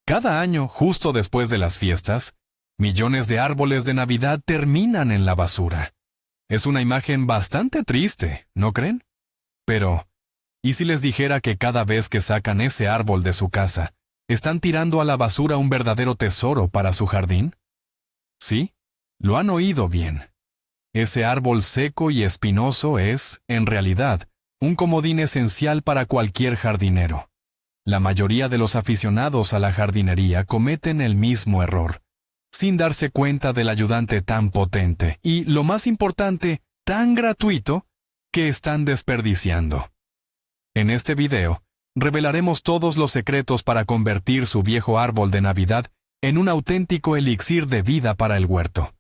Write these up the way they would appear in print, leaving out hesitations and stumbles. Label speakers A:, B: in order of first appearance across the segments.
A: Cada año, justo después de las fiestas, millones de árboles de Navidad terminan en la basura. Es una imagen bastante triste, ¿no creen? Pero, ¿y si les dijera que cada vez que sacan ese árbol de su casa, están tirando a la basura un verdadero tesoro para su jardín? Sí, lo han oído bien. Ese árbol seco y espinoso es, en realidad, un comodín esencial para cualquier jardinero. La mayoría de los aficionados a la jardinería cometen el mismo error, sin darse cuenta del ayudante tan potente y, lo más importante, tan gratuito, que están desperdiciando. En este video, revelaremos todos los secretos para convertir su viejo árbol de Navidad en un auténtico elixir de vida para el huerto.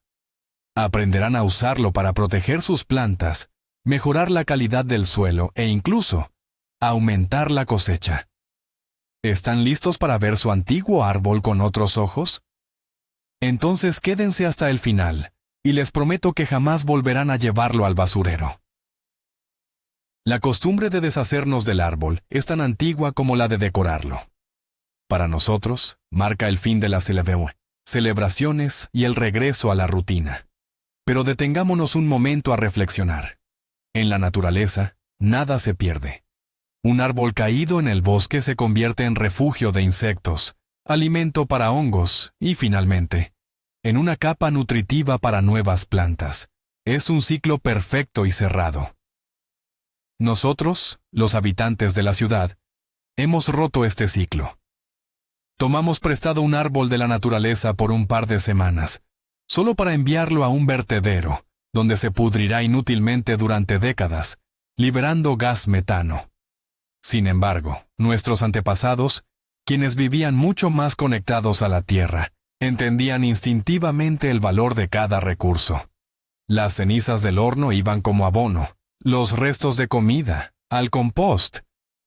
A: Aprenderán a usarlo para proteger sus plantas, mejorar la calidad del suelo e incluso aumentar la cosecha. ¿Están listos para ver su antiguo árbol con otros ojos? Entonces quédense hasta el final, y les prometo que jamás volverán a llevarlo al basurero. La costumbre de deshacernos del árbol es tan antigua como la de decorarlo. Para nosotros, marca el fin de las celebraciones y el regreso a la rutina. Pero detengámonos un momento a reflexionar. En la naturaleza, nada se pierde. Un árbol caído en el bosque se convierte en refugio de insectos, alimento para hongos y, finalmente, en una capa nutritiva para nuevas plantas. Es un ciclo perfecto y cerrado. Nosotros, los habitantes de la ciudad, hemos roto este ciclo. Tomamos prestado un árbol de la naturaleza por un par de semanas, solo para enviarlo a un vertedero, donde se pudrirá inútilmente durante décadas, liberando gas metano. Sin embargo, nuestros antepasados, quienes vivían mucho más conectados a la tierra, entendían instintivamente el valor de cada recurso. Las cenizas del horno iban como abono, los restos de comida, al compost.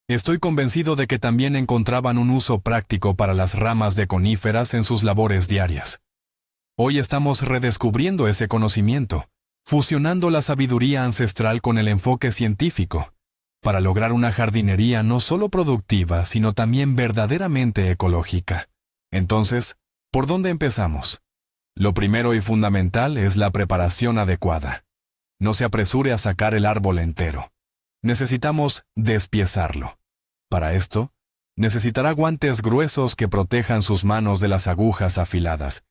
A: Estoy convencido de que también encontraban un uso práctico para las ramas de coníferas en sus labores diarias. Hoy estamos redescubriendo ese conocimiento, fusionando la sabiduría ancestral con el enfoque científico, para lograr una jardinería no solo productiva, sino también verdaderamente ecológica. Entonces, ¿por dónde empezamos? Lo primero y fundamental es la preparación adecuada. No se apresure a sacar el árbol entero. Necesitamos despiezarlo. Para esto, necesitará guantes gruesos que protejan sus manos de las agujas afiladas,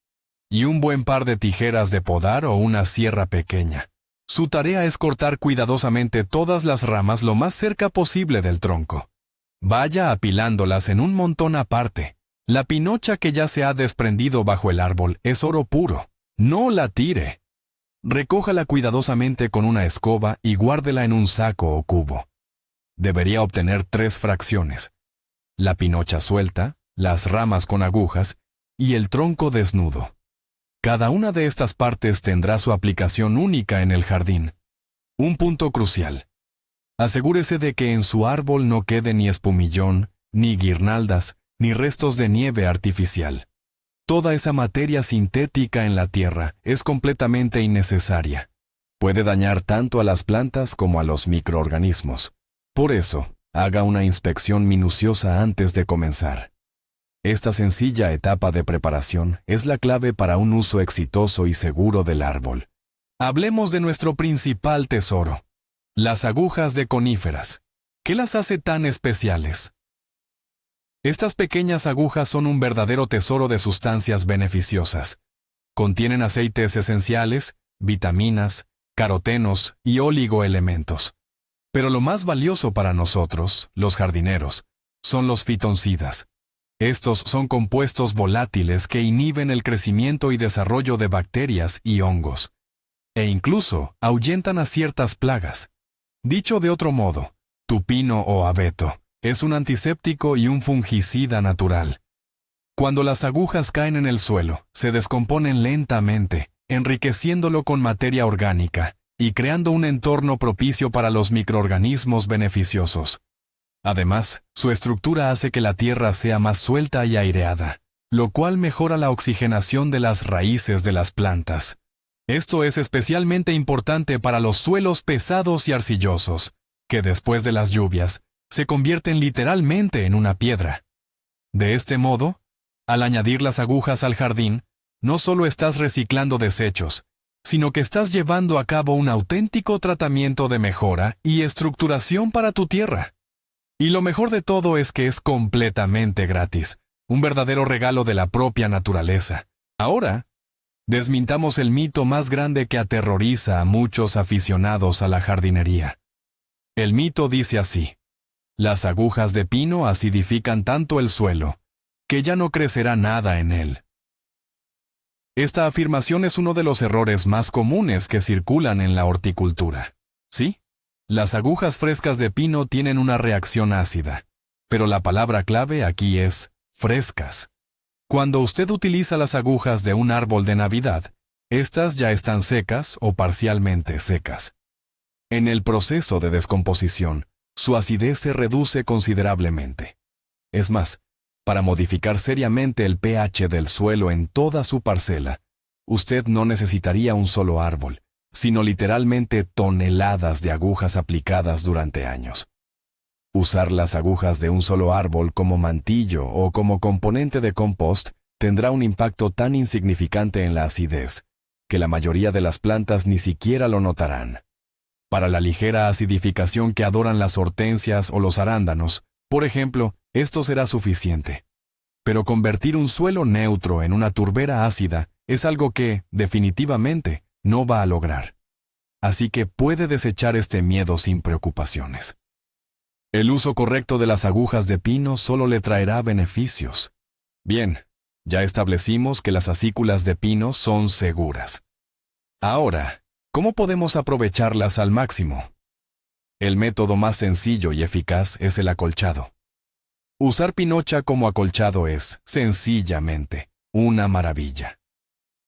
A: y un buen par de tijeras de podar o una sierra pequeña. Su tarea es cortar cuidadosamente todas las ramas lo más cerca posible del tronco. Vaya apilándolas en un montón aparte. La pinocha que ya se ha desprendido bajo el árbol es oro puro. No la tire. Recójala cuidadosamente con una escoba y guárdela en un saco o cubo. Debería obtener 3 fracciones: la pinocha suelta, las ramas con agujas y el tronco desnudo. Cada una de estas partes tendrá su aplicación única en el jardín. Un punto crucial: asegúrese de que en su árbol no quede ni espumillón, ni guirnaldas, ni restos de nieve artificial. Toda esa materia sintética en la tierra es completamente innecesaria. Puede dañar tanto a las plantas como a los microorganismos. Por eso, haga una inspección minuciosa antes de comenzar. Esta sencilla etapa de preparación es la clave para un uso exitoso y seguro del árbol. Hablemos de nuestro principal tesoro: las agujas de coníferas. ¿Qué las hace tan especiales? Estas pequeñas agujas son un verdadero tesoro de sustancias beneficiosas. Contienen aceites esenciales, vitaminas, carotenos y oligoelementos. Pero lo más valioso para nosotros, los jardineros, son los fitoncidas. Estos son compuestos volátiles que inhiben el crecimiento y desarrollo de bacterias y hongos, e incluso ahuyentan a ciertas plagas. Dicho de otro modo, tu pino o abeto es un antiséptico y un fungicida natural. Cuando las agujas caen en el suelo, se descomponen lentamente, enriqueciéndolo con materia orgánica y creando un entorno propicio para los microorganismos beneficiosos. Además, su estructura hace que la tierra sea más suelta y aireada, lo cual mejora la oxigenación de las raíces de las plantas. Esto es especialmente importante para los suelos pesados y arcillosos, que después de las lluvias, se convierten literalmente en una piedra. De este modo, Al añadir las agujas al jardín, no solo estás reciclando desechos, sino que estás llevando a cabo un auténtico tratamiento de mejora y estructuración para tu tierra. Y lo mejor de todo es que es completamente gratis, un verdadero regalo de la propia naturaleza. Ahora, desmintamos el mito más grande que aterroriza a muchos aficionados a la jardinería. El mito dice así: las agujas de pino acidifican tanto el suelo, que ya no crecerá nada en él. Esta afirmación es uno de los errores más comunes que circulan en la horticultura. Sí, las agujas frescas de pino tienen una reacción ácida, pero la palabra clave aquí es frescas. Cuando usted utiliza las agujas de un árbol de Navidad, estas ya están secas o parcialmente secas. En el proceso de descomposición, su acidez se reduce considerablemente. Es más, para modificar seriamente el pH del suelo en toda su parcela, usted no necesitaría un solo árbol, sino literalmente toneladas de agujas aplicadas durante años. Usar las agujas de un solo árbol como mantillo o como componente de compost tendrá un impacto tan insignificante en la acidez, que la mayoría de las plantas ni siquiera lo notarán. Para la ligera acidificación que adoran las hortensias o los arándanos, por ejemplo, esto será suficiente. Pero convertir un suelo neutro en una turbera ácida es algo que, definitivamente, no va a lograr. Así que puede desechar este miedo sin preocupaciones. El uso correcto de las agujas de pino solo le traerá beneficios. Bien, ya establecimos que las acículas de pino son seguras. Ahora, ¿cómo podemos aprovecharlas al máximo? El método más sencillo y eficaz es el acolchado. Usar pinocha como acolchado es, sencillamente, una maravilla.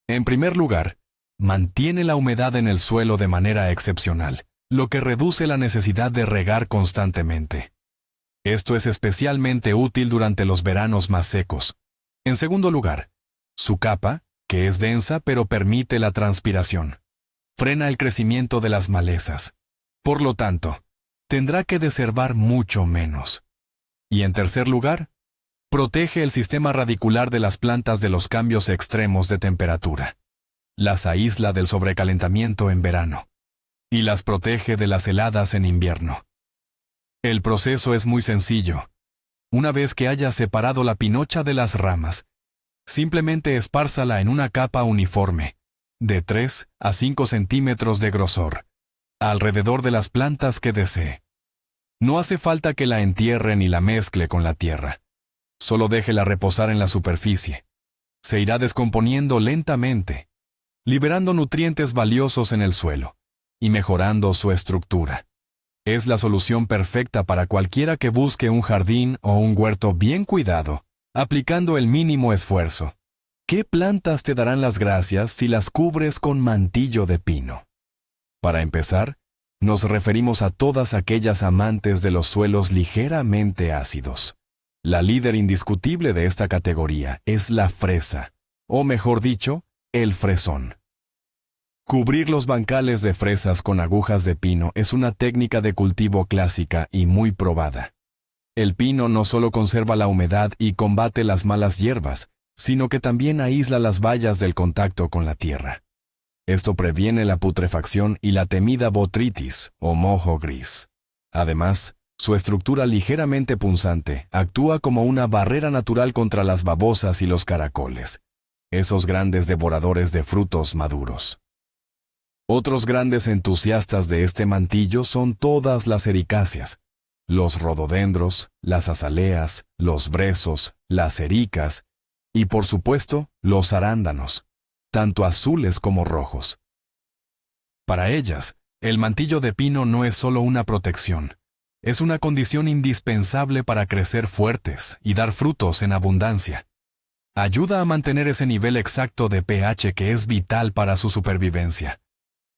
A: En primer lugar, mantiene la humedad en el suelo de manera excepcional, lo que reduce la necesidad de regar constantemente. Esto es especialmente útil durante los veranos más secos. En segundo lugar, su capa, que es densa pero permite la transpiración, frena el crecimiento de las malezas. Por lo tanto, tendrá que deservar mucho menos. Y en tercer lugar, protege el sistema radicular de las plantas de los cambios extremos de temperatura. Las aísla del sobrecalentamiento en verano y las protege de las heladas en invierno. El proceso es muy sencillo. Una vez que haya separado la pinocha de las ramas, simplemente espárzala en una capa uniforme, de 3 a 5 centímetros de grosor, alrededor de las plantas que desee. No hace falta que la entierre ni la mezcle con la tierra. Solo déjela reposar en la superficie. Se irá descomponiendo lentamente, liberando nutrientes valiosos en el suelo y mejorando su estructura. Es la solución perfecta para cualquiera que busque un jardín o un huerto bien cuidado, aplicando el mínimo esfuerzo. ¿Qué plantas te darán las gracias si las cubres con mantillo de pino? Para empezar, nos referimos a todas aquellas amantes de los suelos ligeramente ácidos. La líder indiscutible de esta categoría es la fresa, o mejor dicho, el fresón. Cubrir los bancales de fresas con agujas de pino es una técnica de cultivo clásica y muy probada. El pino no solo conserva la humedad y combate las malas hierbas, sino que también aísla las bayas del contacto con la tierra. Esto previene la putrefacción y la temida botritis, o mojo gris. Además, su estructura ligeramente punzante actúa como una barrera natural contra las babosas y los caracoles, esos grandes devoradores de frutos maduros. Otros grandes entusiastas de este mantillo son todas las ericáceas, los rododendros, las azaleas, los brezos, las ericas y, por supuesto, los arándanos, tanto azules como rojos. Para ellas, el mantillo de pino no es solo una protección, es una condición indispensable para crecer fuertes y dar frutos en abundancia. Ayuda a mantener ese nivel exacto de pH que es vital para su supervivencia.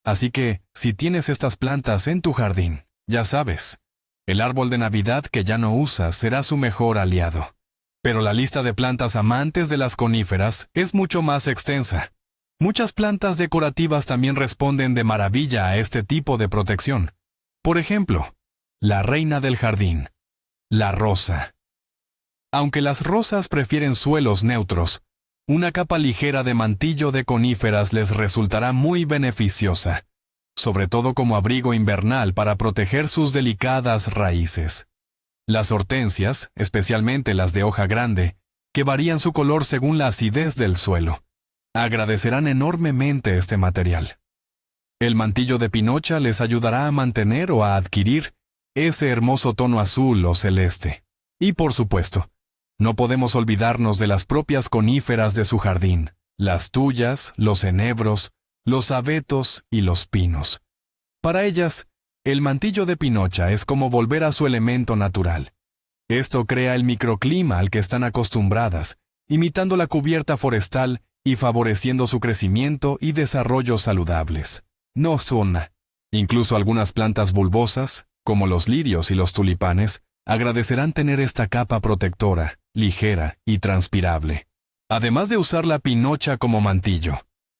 A: Así que, si tienes estas plantas en tu jardín, ya sabes, el árbol de Navidad que ya no usas será su mejor aliado. Pero la lista de plantas amantes de las coníferas es mucho más extensa. Muchas plantas decorativas también responden de maravilla a este tipo de protección. Por ejemplo, la reina del jardín, la rosa. Aunque las rosas prefieren suelos neutros, una capa ligera de mantillo de coníferas les resultará muy beneficiosa, sobre todo como abrigo invernal para proteger sus delicadas raíces. Las hortensias, especialmente las de hoja grande, que varían su color según la acidez del suelo, agradecerán enormemente este material. El mantillo de pinocha les ayudará a mantener o a adquirir ese hermoso tono azul o celeste. Y por supuesto, no podemos olvidarnos de las propias coníferas de su jardín, las tuyas, los enebros, los abetos y los pinos. Para ellas, el mantillo de pinocha es como volver a su elemento natural. Esto crea el microclima al que están acostumbradas, imitando la cubierta forestal y favoreciendo su crecimiento y desarrollo saludables. No son. Incluso algunas plantas bulbosas, como los lirios y los tulipanes, agradecerán tener esta capa protectora, ligera y transpirable. Además de usar la pinocha como mantillo,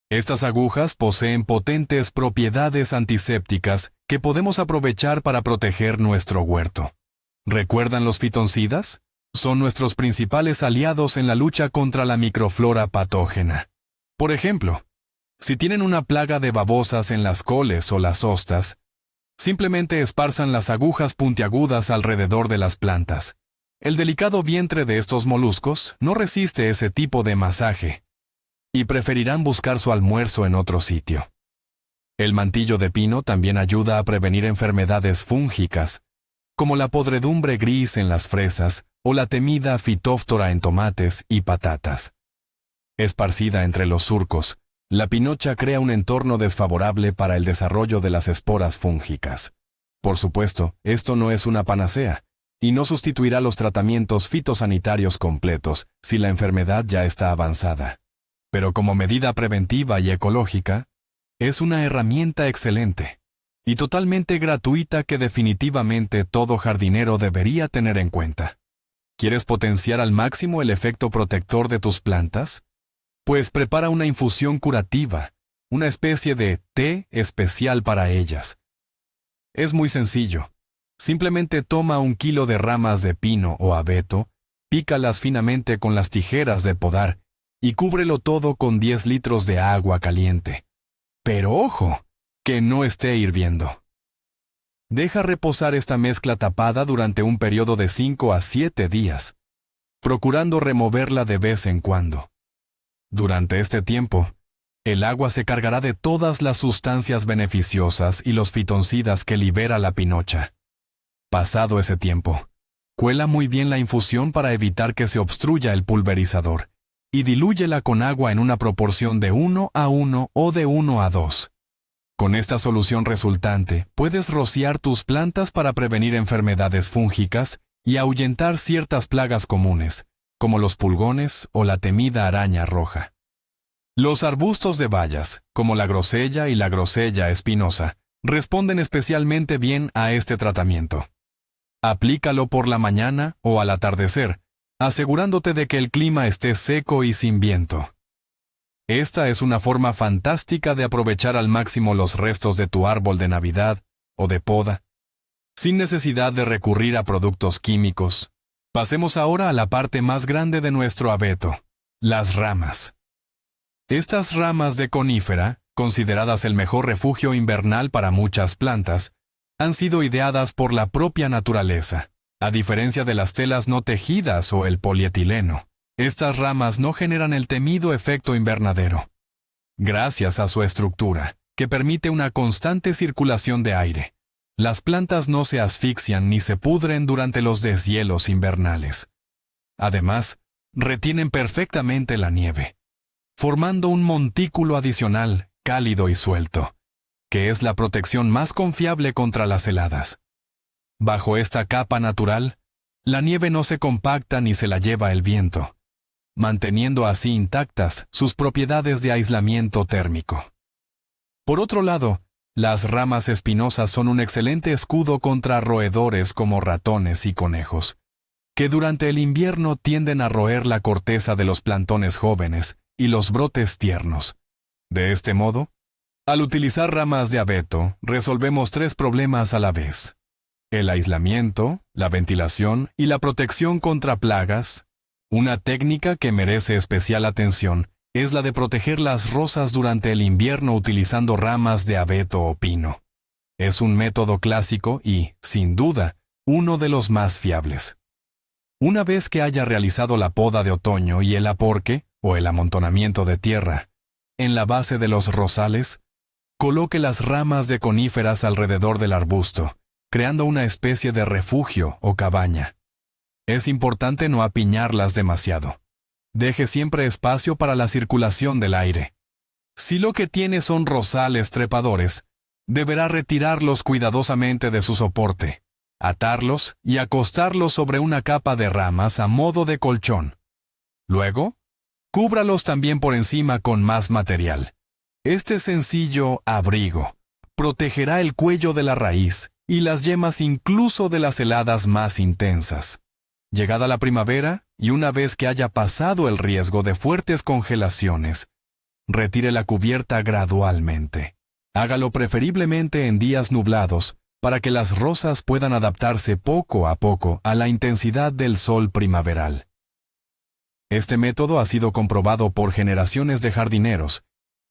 A: estas agujas poseen potentes propiedades antisépticas que podemos aprovechar para proteger nuestro huerto. ¿Recuerdan los fitoncidas? Son nuestros principales aliados en la lucha contra la microflora patógena. Por ejemplo, si tienen una plaga de babosas en las coles o las hostas, simplemente esparzan las agujas puntiagudas alrededor de las plantas. El delicado vientre de estos moluscos no resiste ese tipo de masaje y preferirán buscar su almuerzo en otro sitio. El mantillo de pino también ayuda a prevenir enfermedades fúngicas, como la podredumbre gris en las fresas o la temida fitóftora en tomates y patatas. Esparcida entre los surcos, la pinocha crea un entorno desfavorable para el desarrollo de las esporas fúngicas. Por supuesto, esto no es una panacea, y no sustituirá los tratamientos fitosanitarios completos si la enfermedad ya está avanzada. Pero como medida preventiva y ecológica, es una herramienta excelente y totalmente gratuita que definitivamente todo jardinero debería tener en cuenta. ¿Quieres potenciar al máximo el efecto protector de tus plantas? Pues prepara una infusión curativa, una especie de té especial para ellas. Es muy sencillo. Simplemente toma 1 kilo de ramas de pino o abeto, pícalas finamente con las tijeras de podar y cúbrelo todo con 10 litros de agua caliente. Pero ojo, que no esté hirviendo. Deja reposar esta mezcla tapada durante un periodo de 5 a 7 días, procurando removerla de vez en cuando. Durante este tiempo, el agua se cargará de todas las sustancias beneficiosas y los fitoncidas que libera la pinocha. Pasado ese tiempo, cuela muy bien la infusión para evitar que se obstruya el pulverizador y dilúyela con agua en una proporción de 1:1 o de 1:2. Con esta solución resultante, puedes rociar tus plantas para prevenir enfermedades fúngicas y ahuyentar ciertas plagas comunes, como los pulgones o la temida araña roja. Los arbustos de bayas, como la grosella y la grosella espinosa, responden especialmente bien a este tratamiento. Aplícalo por la mañana o al atardecer, asegurándote de que el clima esté seco y sin viento. Esta es una forma fantástica de aprovechar al máximo los restos de tu árbol de Navidad o de poda, sin necesidad de recurrir a productos químicos. Pasemos ahora a la parte más grande de nuestro abeto, las ramas. Estas ramas de conífera, consideradas el mejor refugio invernal para muchas plantas, han sido ideadas por la propia naturaleza. A diferencia de las telas no tejidas o el polietileno, estas ramas no generan el temido efecto invernadero. Gracias a su estructura, que permite una constante circulación de aire, las plantas no se asfixian ni se pudren durante los deshielos invernales. Además, retienen perfectamente la nieve, formando un montículo adicional, cálido y suelto, que es la protección más confiable contra las heladas. Bajo esta capa natural, la nieve no se compacta ni se la lleva el viento, manteniendo así intactas sus propiedades de aislamiento térmico. Por otro lado, las ramas espinosas son un excelente escudo contra roedores como ratones y conejos, que durante el invierno tienden a roer la corteza de los plantones jóvenes y los brotes tiernos. De este modo, al utilizar ramas de abeto, resolvemos 3 problemas a la vez. el aislamiento, la ventilación y la protección contra plagas. Una técnica que merece especial atención es la de proteger las rosas durante el invierno utilizando ramas de abeto o pino. Es un método clásico y, sin duda, uno de los más fiables. Una vez que haya realizado la poda de otoño y el aporque, o el amontonamiento de tierra, en la base de los rosales, coloque las ramas de coníferas alrededor del arbusto, creando una especie de refugio o cabaña. Es importante no apiñarlas demasiado. Deje siempre espacio para la circulación del aire. Si lo que tiene son rosales trepadores, deberá retirarlos cuidadosamente de su soporte, atarlos y acostarlos sobre una capa de ramas a modo de colchón. Luego, cúbralos también por encima con más material. Este sencillo abrigo protegerá el cuello de la raíz y las yemas incluso de las heladas más intensas. Llegada la primavera, y una vez que haya pasado el riesgo de fuertes congelaciones, retire la cubierta gradualmente. Hágalo preferiblemente en días nublados para que las rosas puedan adaptarse poco a poco a la intensidad del sol primaveral. Este método ha sido comprobado por generaciones de jardineros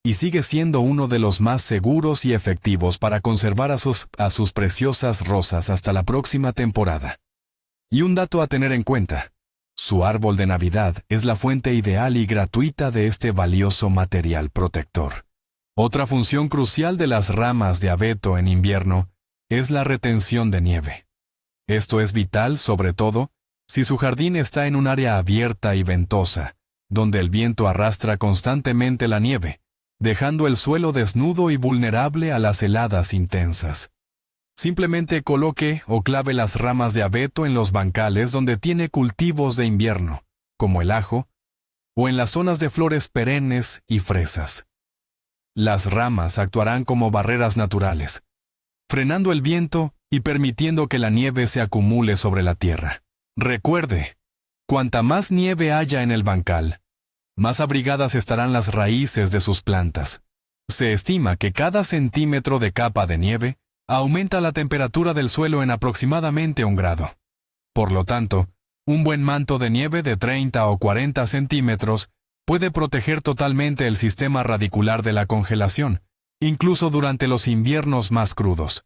A: y sigue siendo uno de los más seguros y efectivos para conservar a sus preciosas rosas hasta la próxima temporada. Y un dato a tener en cuenta: su árbol de Navidad es la fuente ideal y gratuita de este valioso material protector. Otra función crucial de las ramas de abeto en invierno es la retención de nieve. Esto es vital, sobre todo, si su jardín está en un área abierta y ventosa, donde el viento arrastra constantemente la nieve, dejando el suelo desnudo y vulnerable a las heladas intensas. Simplemente coloque o clave las ramas de abeto en los bancales donde tiene cultivos de invierno, como el ajo, o en las zonas de flores perennes y fresas. Las ramas actuarán como barreras naturales, frenando el viento y permitiendo que la nieve se acumule sobre la tierra. Recuerde, cuanta más nieve haya en el bancal, más abrigadas estarán las raíces de sus plantas. Se estima que cada centímetro de capa de nieve aumenta la temperatura del suelo en aproximadamente 1 grado. Por lo tanto, un buen manto de nieve de 30 o 40 centímetros puede proteger totalmente el sistema radicular de la congelación, incluso durante los inviernos más crudos.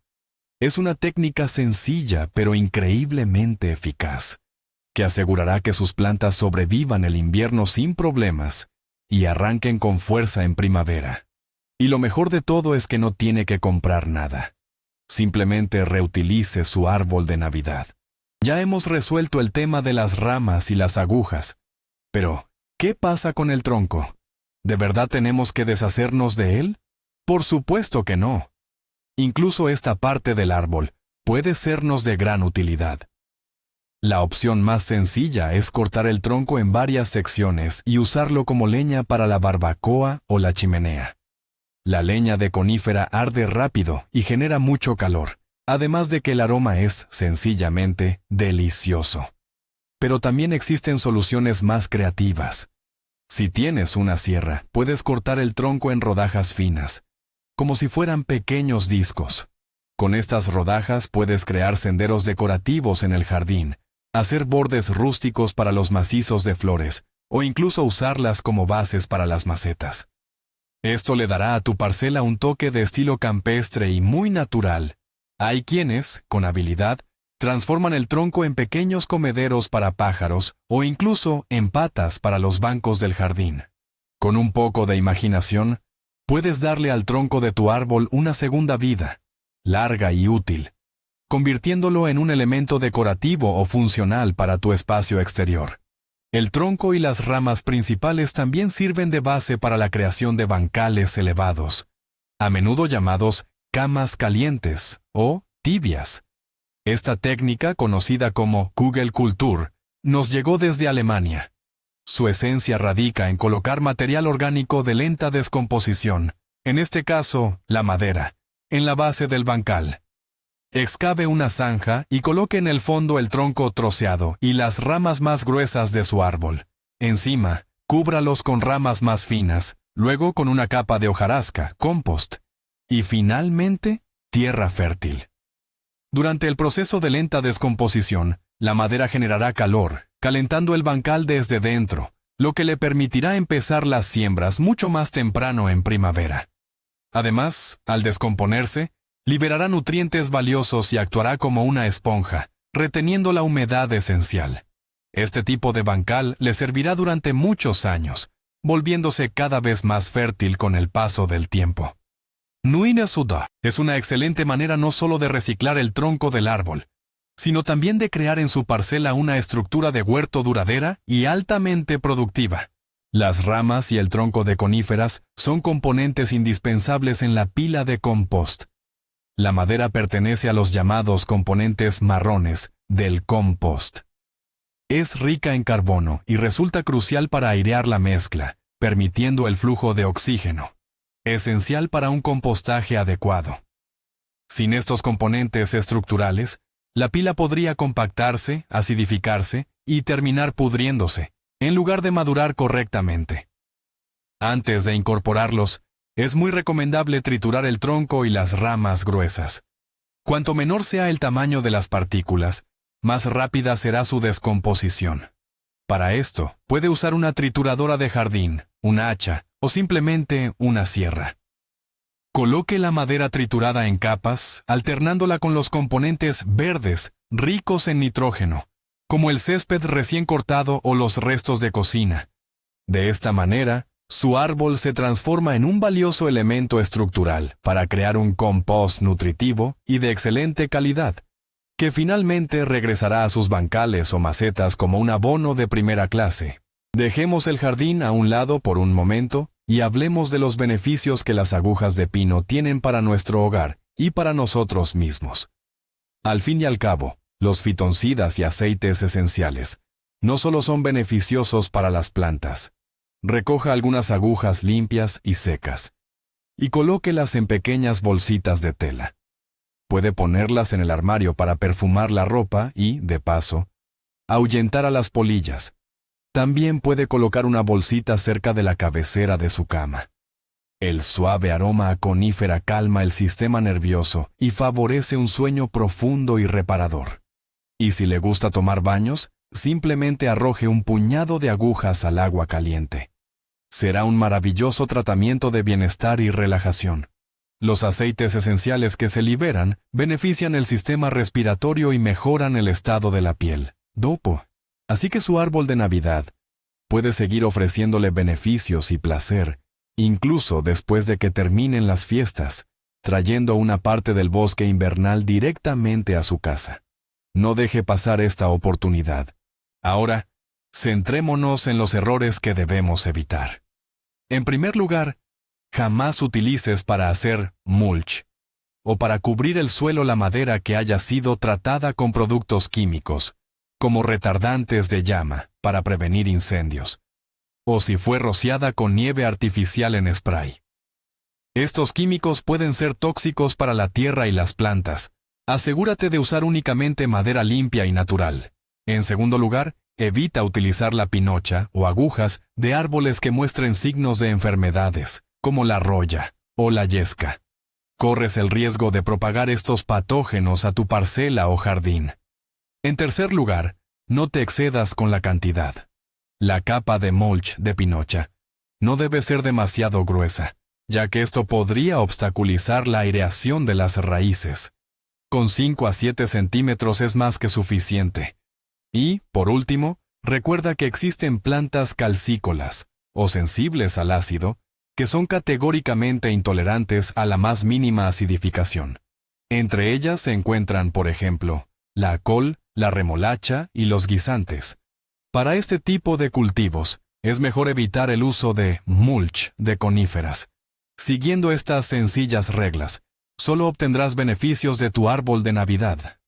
A: Es una técnica sencilla pero increíblemente eficaz, que asegurará que sus plantas sobrevivan el invierno sin problemas y arranquen con fuerza en primavera. Y lo mejor de todo es que no tiene que comprar nada. Simplemente reutilice su árbol de Navidad. Ya hemos resuelto el tema de las ramas y las agujas. Pero, ¿qué pasa con el tronco? ¿De verdad tenemos que deshacernos de él? Por supuesto que no. Incluso esta parte del árbol puede sernos de gran utilidad. La opción más sencilla es cortar el tronco en varias secciones y usarlo como leña para la barbacoa o la chimenea. La leña de conífera arde rápido y genera mucho calor, además de que el aroma es, sencillamente, delicioso. Pero también existen soluciones más creativas. Si tienes una sierra, puedes cortar el tronco en rodajas finas, como si fueran pequeños discos. Con estas rodajas puedes crear senderos decorativos en el jardín, hacer bordes rústicos para los macizos de flores, o incluso usarlas como bases para las macetas. Esto le dará a tu parcela un toque de estilo campestre y muy natural. Hay quienes, con habilidad, transforman el tronco en pequeños comederos para pájaros o incluso en patas para los bancos del jardín. Con un poco de imaginación, puedes darle al tronco de tu árbol una segunda vida, larga y útil, convirtiéndolo en un elemento decorativo o funcional para tu espacio exterior. El tronco y las ramas principales también sirven de base para la creación de bancales elevados, a menudo llamados camas calientes o tibias. Esta técnica, conocida como Kugelkultur, nos llegó desde Alemania. Su esencia radica en colocar material orgánico de lenta descomposición, en este caso, la madera, en la base del bancal. Excave una zanja y coloque en el fondo el tronco troceado y las ramas más gruesas de su árbol. Encima, cúbralos con ramas más finas, luego con una capa de hojarasca, compost, y finalmente, tierra fértil. Durante el proceso de lenta descomposición, la madera generará calor, calentando el bancal desde dentro, lo que le permitirá empezar las siembras mucho más temprano en primavera. Además, al descomponerse, liberará nutrientes valiosos y actuará como una esponja, reteniendo la humedad esencial. Este tipo de bancal le servirá durante muchos años, volviéndose cada vez más fértil con el paso del tiempo. Nuina Suda es una excelente manera no solo de reciclar el tronco del árbol, sino también de crear en su parcela una estructura de huerto duradera y altamente productiva. Las ramas y el tronco de coníferas son componentes indispensables en la pila de compost. La madera pertenece a los llamados componentes marrones del compost. Es rica en carbono y resulta crucial para airear la mezcla, permitiendo el flujo de oxígeno, esencial para un compostaje adecuado. Sin estos componentes estructurales, la pila podría compactarse, acidificarse y terminar pudriéndose, en lugar de madurar correctamente. Antes de incorporarlos, es muy recomendable triturar el tronco y las ramas gruesas. Cuanto menor sea el tamaño de las partículas, más rápida será su descomposición. Para esto, puede usar una trituradora de jardín, una hacha o simplemente una sierra. Coloque la madera triturada en capas, alternándola con los componentes verdes, ricos en nitrógeno, como el césped recién cortado o los restos de cocina. De esta manera, su árbol se transforma en un valioso elemento estructural para crear un compost nutritivo y de excelente calidad, que finalmente regresará a sus bancales o macetas como un abono de primera clase. Dejemos el jardín a un lado por un momento y hablemos de los beneficios que las agujas de pino tienen para nuestro hogar y para nosotros mismos. Al fin y al cabo, los fitoncidas y aceites esenciales no solo son beneficiosos para las plantas. Recoja algunas agujas limpias y secas y colóquelas en pequeñas bolsitas de tela. Puede ponerlas en el armario para perfumar la ropa y, de paso, ahuyentar a las polillas. También puede colocar una bolsita cerca de la cabecera de su cama. El suave aroma a conífera calma el sistema nervioso y favorece un sueño profundo y reparador. Y si le gusta tomar baños, simplemente arroje un puñado de agujas al agua caliente. Será un maravilloso tratamiento de bienestar y relajación. Los aceites esenciales que se liberan benefician el sistema respiratorio y mejoran el estado de la piel. Dopo. Así que su árbol de Navidad puede seguir ofreciéndole beneficios y placer, incluso después de que terminen las fiestas, trayendo una parte del bosque invernal directamente a su casa. No deje pasar esta oportunidad. Ahora, centrémonos en los errores que debemos evitar. En primer lugar, jamás utilices para hacer mulch o para cubrir el suelo la madera que haya sido tratada con productos químicos, como retardantes de llama para prevenir incendios, o si fue rociada con nieve artificial en spray. Estos químicos pueden ser tóxicos para la tierra y las plantas. Asegúrate de usar únicamente madera limpia y natural. En segundo lugar, evita utilizar la pinocha o agujas de árboles que muestren signos de enfermedades, como la roya o la yesca. Corres el riesgo de propagar estos patógenos a tu parcela o jardín. En tercer lugar, no te excedas con la cantidad. La capa de mulch de pinocha no debe ser demasiado gruesa, ya que esto podría obstaculizar la aireación de las raíces. Con 5 a 7 centímetros es más que suficiente. Y, por último, recuerda que existen plantas calcícolas, o sensibles al ácido, que son categóricamente intolerantes a la más mínima acidificación. Entre ellas se encuentran, por ejemplo, la col, la remolacha y los guisantes. Para este tipo de cultivos, es mejor evitar el uso de mulch de coníferas. Siguiendo estas sencillas reglas, solo obtendrás beneficios de tu árbol de Navidad.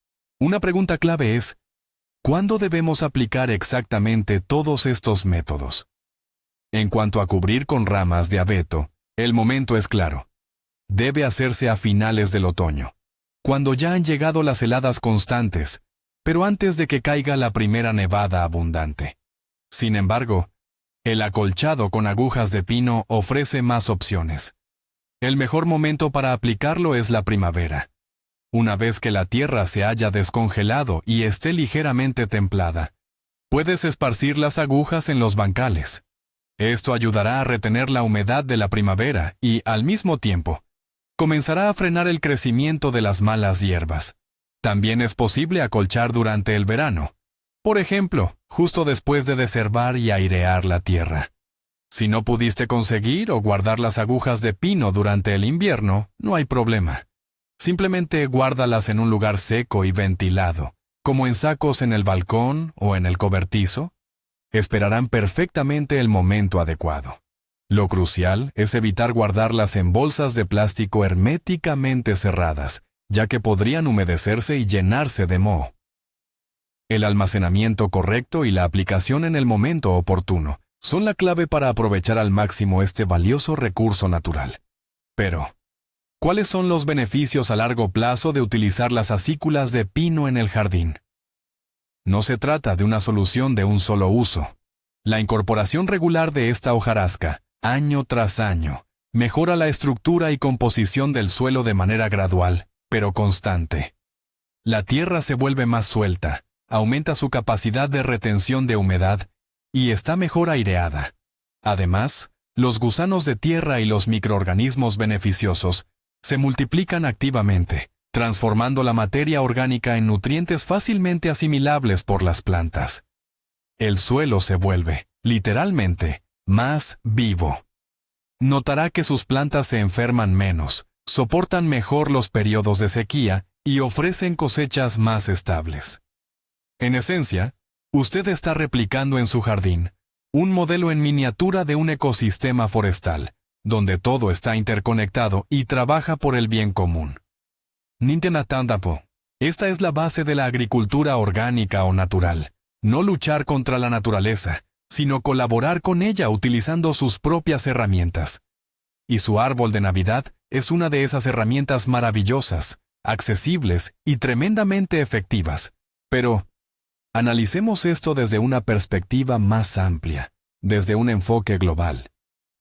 A: Una pregunta clave es, ¿cuándo debemos aplicar exactamente todos estos métodos? En cuanto a cubrir con ramas de abeto, el momento es claro. Debe hacerse a finales del otoño, cuando ya han llegado las heladas constantes, pero antes de que caiga la primera nevada abundante. Sin embargo, el acolchado con agujas de pino ofrece más opciones. El mejor momento para aplicarlo es la primavera. Una vez que la tierra se haya descongelado y esté ligeramente templada, puedes esparcir las agujas en los bancales. Esto ayudará a retener la humedad de la primavera y, al mismo tiempo, comenzará a frenar el crecimiento de las malas hierbas. También es posible acolchar durante el verano, por ejemplo, justo después de desherbar y airear la tierra. Si no pudiste conseguir o guardar las agujas de pino durante el invierno, no hay problema. Simplemente guárdalas en un lugar seco y ventilado, como en sacos en el balcón o en el cobertizo. Esperarán perfectamente el momento adecuado. Lo crucial es evitar guardarlas en bolsas de plástico herméticamente cerradas, ya que podrían humedecerse y llenarse de moho. El almacenamiento correcto y la aplicación en el momento oportuno son la clave para aprovechar al máximo este valioso recurso natural. Pero, ¿cuáles son los beneficios a largo plazo de utilizar las acículas de pino en el jardín? No se trata de una solución de un solo uso. La incorporación regular de esta hojarasca, año tras año, mejora la estructura y composición del suelo de manera gradual, pero constante. La tierra se vuelve más suelta, aumenta su capacidad de retención de humedad y está mejor aireada. Además, los gusanos de tierra y los microorganismos beneficiosos se multiplican activamente, transformando la materia orgánica en nutrientes fácilmente asimilables por las plantas. El suelo se vuelve, literalmente, más vivo. Notará que sus plantas se enferman menos, soportan mejor los periodos de sequía y ofrecen cosechas más estables. En esencia, usted está replicando en su jardín un modelo en miniatura de un ecosistema forestal, donde todo está interconectado y trabaja por el bien común. Nintenatandapo. Esta es la base de la agricultura orgánica o natural. No luchar contra la naturaleza, sino colaborar con ella utilizando sus propias herramientas. Y su árbol de Navidad es una de esas herramientas maravillosas, accesibles y tremendamente efectivas. Pero, analicemos esto desde una perspectiva más amplia, desde un enfoque global.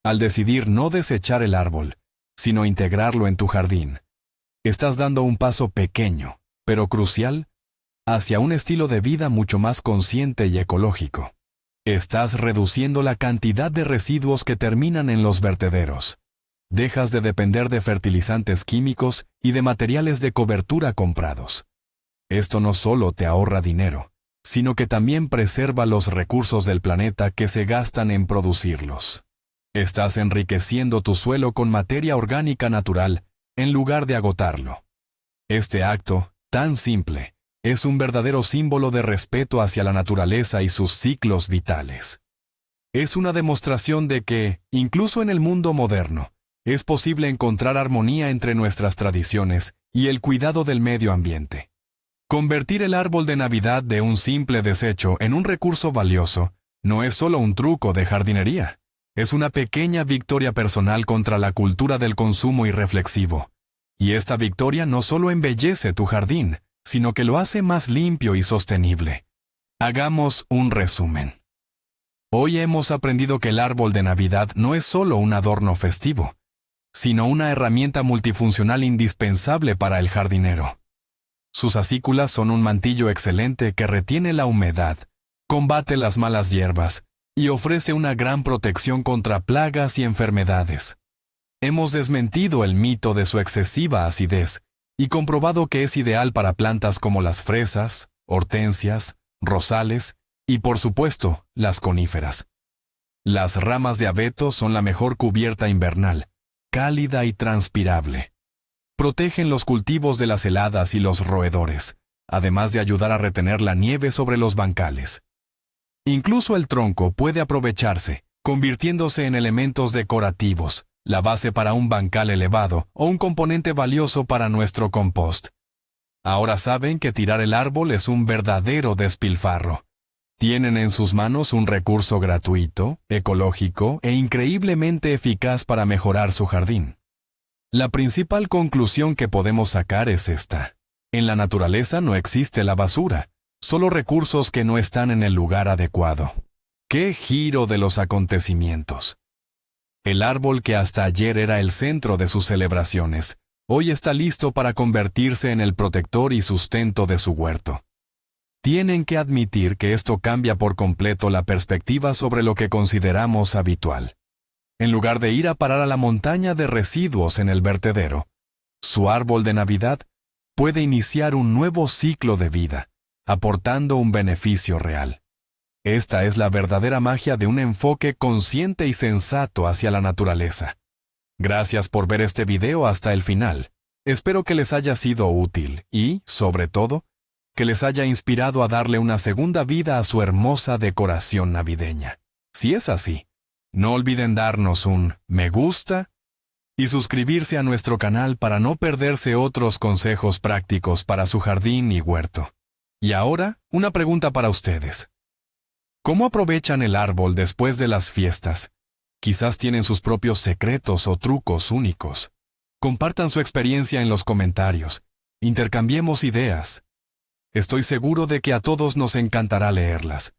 A: Al decidir no desechar el árbol, sino integrarlo en tu jardín, estás dando un paso pequeño, pero crucial, hacia un estilo de vida mucho más consciente y ecológico. Estás reduciendo la cantidad de residuos que terminan en los vertederos. Dejas de depender de fertilizantes químicos y de materiales de cobertura comprados. Esto no solo te ahorra dinero, sino que también preserva los recursos del planeta que se gastan en producirlos. Estás enriqueciendo tu suelo con materia orgánica natural en lugar de agotarlo. Este acto, tan simple, es un verdadero símbolo de respeto hacia la naturaleza y sus ciclos vitales. Es una demostración de que, incluso en el mundo moderno, es posible encontrar armonía entre nuestras tradiciones y el cuidado del medio ambiente. Convertir el árbol de Navidad de un simple desecho en un recurso valioso no es solo un truco de jardinería. Es una pequeña victoria personal contra la cultura del consumo irreflexivo. Y esta victoria no solo embellece tu jardín, sino que lo hace más limpio y sostenible. Hagamos un resumen. Hoy hemos aprendido que el árbol de Navidad no es solo un adorno festivo, sino una herramienta multifuncional indispensable para el jardinero. Sus acículas son un mantillo excelente que retiene la humedad, combate las malas hierbas y ofrece una gran protección contra plagas y enfermedades. Hemos desmentido el mito de su excesiva acidez y comprobado que es ideal para plantas como las fresas, hortensias, rosales y, por supuesto, las coníferas. Las ramas de abeto son la mejor cubierta invernal, cálida y transpirable. Protegen los cultivos de las heladas y los roedores, además de ayudar a retener la nieve sobre los bancales. Incluso el tronco puede aprovecharse, convirtiéndose en elementos decorativos, la base para un bancal elevado o un componente valioso para nuestro compost. Ahora saben que tirar el árbol es un verdadero despilfarro. Tienen en sus manos un recurso gratuito, ecológico e increíblemente eficaz para mejorar su jardín. La principal conclusión que podemos sacar es esta. En la naturaleza no existe la basura, solo recursos que no están en el lugar adecuado. ¡Qué giro de los acontecimientos! El árbol que hasta ayer era el centro de sus celebraciones, hoy está listo para convertirse en el protector y sustento de su huerto. Tienen que admitir que esto cambia por completo la perspectiva sobre lo que consideramos habitual. En lugar de ir a parar a la montaña de residuos en el vertedero, su árbol de Navidad puede iniciar un nuevo ciclo de vida, aportando un beneficio real. Esta es la verdadera magia de un enfoque consciente y sensato hacia la naturaleza. Gracias por ver este video hasta el final. Espero que les haya sido útil y, sobre todo, que les haya inspirado a darle una segunda vida a su hermosa decoración navideña. Si es así, no olviden darnos un me gusta y suscribirse a nuestro canal para no perderse otros consejos prácticos para su jardín y huerto. Y ahora, una pregunta para ustedes. ¿Cómo aprovechan el árbol después de las fiestas? Quizás tienen sus propios secretos o trucos únicos. Compartan su experiencia en los comentarios. Intercambiemos ideas. Estoy seguro de que a todos nos encantará leerlas.